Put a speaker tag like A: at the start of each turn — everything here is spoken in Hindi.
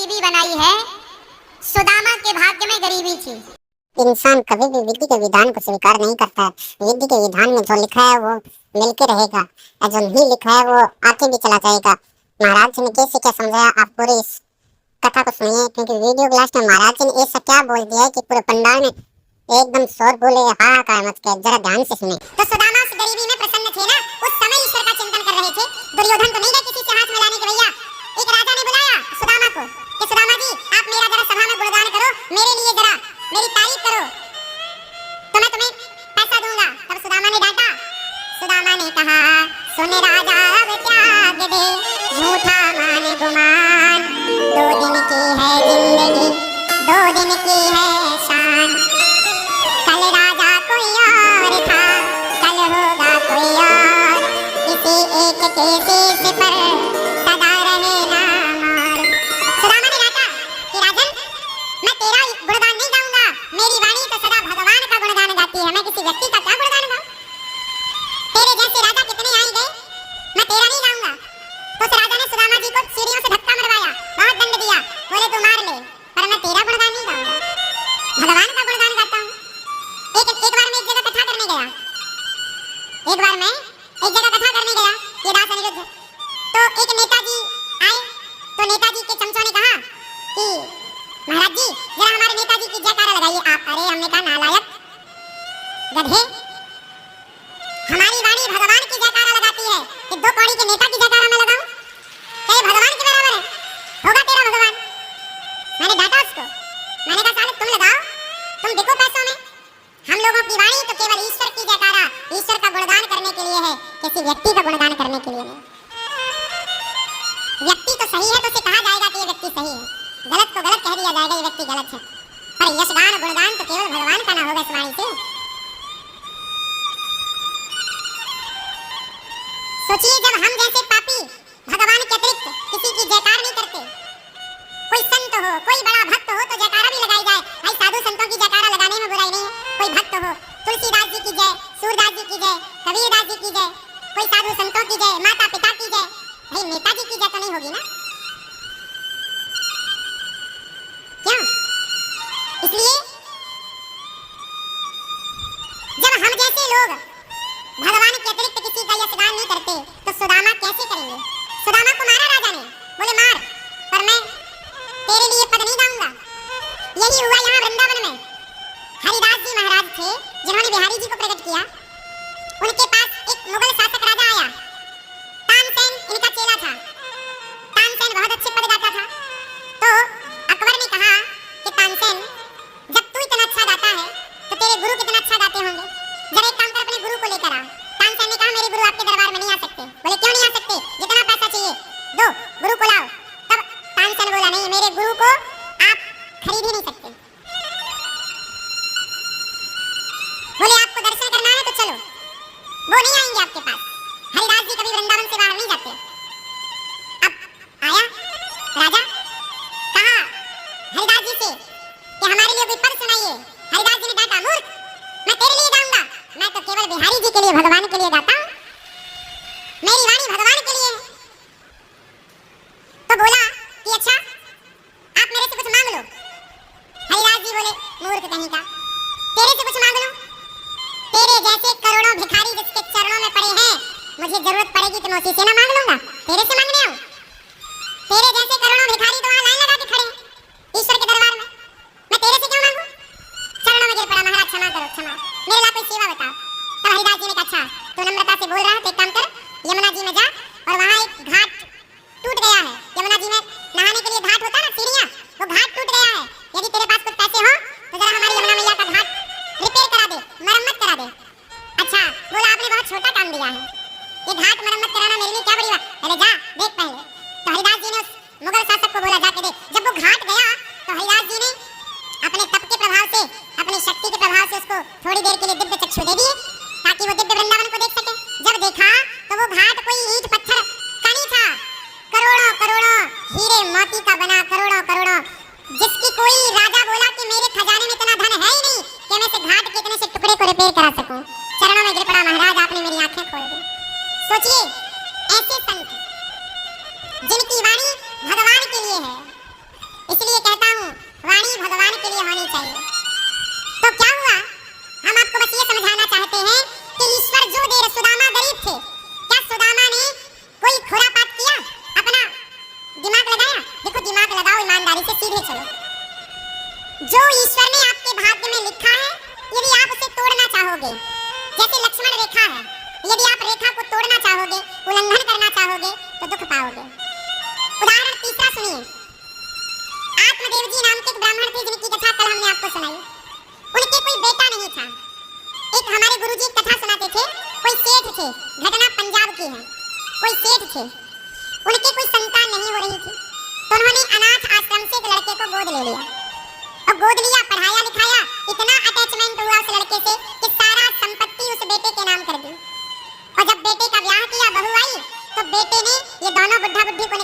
A: गरीबी बनाई है, सुदामा के भाग्य में गरीबी थी।
B: इंसान कभी भी विधि के विधान को स्वीकार नहीं करता है। विधि के विधान में जो लिखा है वो मिलके रहेगा और जो नहीं लिखा है वो आके भी चला जाएगा। महाराज जी ने कैसे क्या समझाया, आप पूरी इस कथा को सुनिए, क्योंकि वीडियो के लास्ट में महाराज जी ने ऐसा क्या बोल दिया है कि पूरे पंडाल में एकदम शोर बोले, हाहाकार मच गया। जरा ध्यान से सुने।
A: तो सुदामा उस गरीबी में प्रसन्न थे ना, उस समय ईश्वर का चिंतन कर रहे थे। दुर्योधन तो नहीं गए किसी से हाथ मिलाने के भैया। एक राजा ने बुलाया सुदामा को कि सुदामा जी आप मेरा जरा सभा में गुणगान करो, मेरे लिए जरा मेरी तारीफ करो तो मैं तुम्हें पैसा दूंगा। तब सुदामा ने डांटा। सुदामा ने कहा सुन राजा अब त्याग दे, झूठा मान गुमान, 2 दिन की है जिंदगी, 2 दिन की है शान। कल राजा कोई और था, कल होगा कोई और, किसी एक के शीश पर सदा रहे ना मार। सुदामा ने डांटा कि राजन मैं तेरा गुणगान नहीं गाऊंगा, मेरी वाणी तो सदा भगवान का गुणगान गाती है, मैं किसी व्यक्ति का क्या गुणगान गाऊं? तेरे जैसे राजा कितने आए गए, मैं तेरा नहीं गाऊंगा। तो उस राजा ने सुदामा जी को सीढ़ियों से धक्का मरवाया, बहुत दंड दिया, बोले तू मार ले, पर मैं तेरा गुणगान नहीं गाऊंगा, भगवान का गुणगान गाता हूं। एक बार मैं एक जगह कथा करने गया, ये दास अनिरुद्ध, तो एक नेताजी आए, तो नेताजी के चमचों ने कहा कि महाराज जी जरा हमारे नेताजी की जयकारा लगाइए आप। अरे हमने कहा नालायक गधे, हमारी वाणी भगवान की जयकारा लगाती है कि 2 कौड़ी के नेता की जयकारा मैं लगाऊं? तेरे भगवान के बराबर है, होगा तेरा भगवान। मैंने डांटा उसको, मैंने कहा साले तुम लगाओ, तुम बिको पैसों में, हम लोगों की वाणी तो केवल ईश्वर की जयकारा, ईश्वर का गुणगान करने के लिए है, किसी व्यक्ति का गुणगान करने के लिए नहीं। व्यक्ति तो सही है तो उसे कहा जाएगा कि ये व्यक्ति सही है, गलत को गलत कह दिया जाएगा ये व्यक्ति गलत है, पर यशगान गुणगान तो केवल भगवान का ना होगा इस वाणी से। सोचिए जब हम जैसे पापी भगवान के अतिरिक्त किसी की जयकार नहीं करते, कोई संत हो, कोई बड़ा भक्त हो तो जयकारा भी लगाई जाए। भाई साधु संतों की जयकारा लगाने में बुराई नहीं है। कोई भक्त हो, तुलसीदास जी की जय, सूरदास जी की जय, कबीरदास जी की जय, कोई साधु संतों की जय, माता पिता की जय, भाई नेताजी की जय तो नहीं होगी ना, क्यों? इसलिए जब हम जैसे लोग भगवान के अतिरिक्त किसी का यशगान नहीं करते तो सुदामा कैसे करेंगे? सुदामा को मारा राजा ने, बोले मार, पर मैं तेरे लिए पद नहीं गाऊंगा। यही हुआ यहाँ वृंदावन में। हरिदास जी महाराज थे जिन्होंने बिहारी जी को प्रकट किया। उनके पास एक मुगल शासक राजा आया, तानसेन इनका चेला था। तानसेन बहुत अच्छे पद गाता था, तो अकबर ने कहा कि तानसेन जब तू इतना अच्छा गाता है तो तेरे गुरु कितना अच्छा गाते होंगे, जरा एक काम कर अपने गुरु को लेकर आ। तानसेन ने कहा मेरे गुरु आपके दरबार में नहीं आ सकते। बोले क्यों नहीं आ सकते? जितना पैसा चाहिए दो, गुरु को लाओ। तब तानसेन बोला नहीं, मेरे गुरु को आप खरीद ही नहीं सकते। बोले आपको दर्शन करना है तो चलो, वो नहीं आएंगे आपके पास। हरिदास जी कभी वृंदावन से बाहर नहीं जाते। अब आया राजा, कहा हरिदास जी से कि हमारे लिए कोई पद सुनाइए। हरिदास जी ने डांटा, मूर्ख, मैं तेरे लिए गाऊंगा, मैं तो केवल बिहारी जी के लिए, भगवान के लिए गाता हूं, मेरी वाणी भगवान के लिए है। तो बोला कि अच्छा आप मेरे से कुछ मांग लो। हरिदास जी बोले मूर्ख कहीं का, तेरे से कुछ मांग लो, तेरे जैसे करोड़ों भिखारी जिसके चरणों में पड़े हैं, मुझे जरूरत पड़ेगी तो मैं उसी से ना मांग लूंगा, तेरे से मांगने आऊं? तेरे जैसे करोड़ों भिखारी तो वहां लाइन लगा के खड़े हैं ईश्वर के दरबार में, मैं तेरे से क्यों मांगू? चरणों में गिर पड़ा, महाराज क्षमा करो, क्षमा, मेरे लिए कोई सेवा बताओ। तब हरिदास जी ने कहा अच्छा तू नम्रता से बोल रहा है तो एक काम कर, यमुना जी में जा और वहां एक घाट टूट गया है, यमुना जी में नहाने के लिए घाट होता है ना, सीढ़ियां, वो घाट टूट गया है, यदि तेरे पास कुछ पैसे हो तो जरा हमारी यमुना मैया का घाट रिपेयर करा दे, मरम्मत करा दे। अच्छा बोला आपने बहुत छोटा काम दिया है, ये घाट मरम्मत कराना मेरे लिए क्या बड़ी बात, अरे जा देख पहले। तो हरिदास जी ने उस मुगल शासक को बोला जाके देख। जब वो घाट गया तो हरिदास जी ने अपने तप के प्रभाव से, अपनी शक्ति के प्रभाव से उसको थोड़ी देर के लिए दिव्य चक्षु दे दिए ताकि वो दिव्य वृंदावन को देख सके। जब देखा तो वो घाट कोई ईंट पत्थर का नहीं था, करोड़ों करोड़ों हीरे मोती का बना, करोड़ों करोड़ों, जिसकी कोई राजा बोला कि मेरे खजाने में इतना धन है ही नहीं कि मैं इस घाट के इतने से टुकड़े को रिपेयर करा सकूं। चरणों में गिर पड़ा, महाराज आपने मेरी आंखें खोल दी। सोचिए ऐसे संत जिनकी वाणी भगवान के लिए है, और इसे सीधे चलो। जो ईश्वर ने आपके भाग्य में लिखा है, यदि आप उसे तोड़ना चाहोगे, जैसे लक्ष्मण रेखा है, यदि आप रेखा को तोड़ना चाहोगे, उल्लंघन करना चाहोगे, तो दुख पाओगे। उदाहरण तीसरा सुनिए। आत्मदेव जी नाम के एक ब्राह्मण थे जिनकी कथा कल हमने आपको सुनाई। उनके कोई बेटा नहीं था। एक हमारे गुरुजी एक कथा सुनाते थे। कोई सेठ थे, घटना पंजाब की है। कोई सेठ थे, उनके कोई संतान नहीं हो रही थी, तो उन्होंने अनाथ आश्रम से एक लड़के को गोद ले लिया। और गोद लिया, पढ़ाया लिखाया, इतना अटैचमेंट हुआ उस लड़के से कि सारा संपत्ति उस बेटे के नाम कर दी। और जब बेटे का ब्याह किया, बहू आई, तो बेटे ने ये दोनों बुढ़ा बुढ़ी को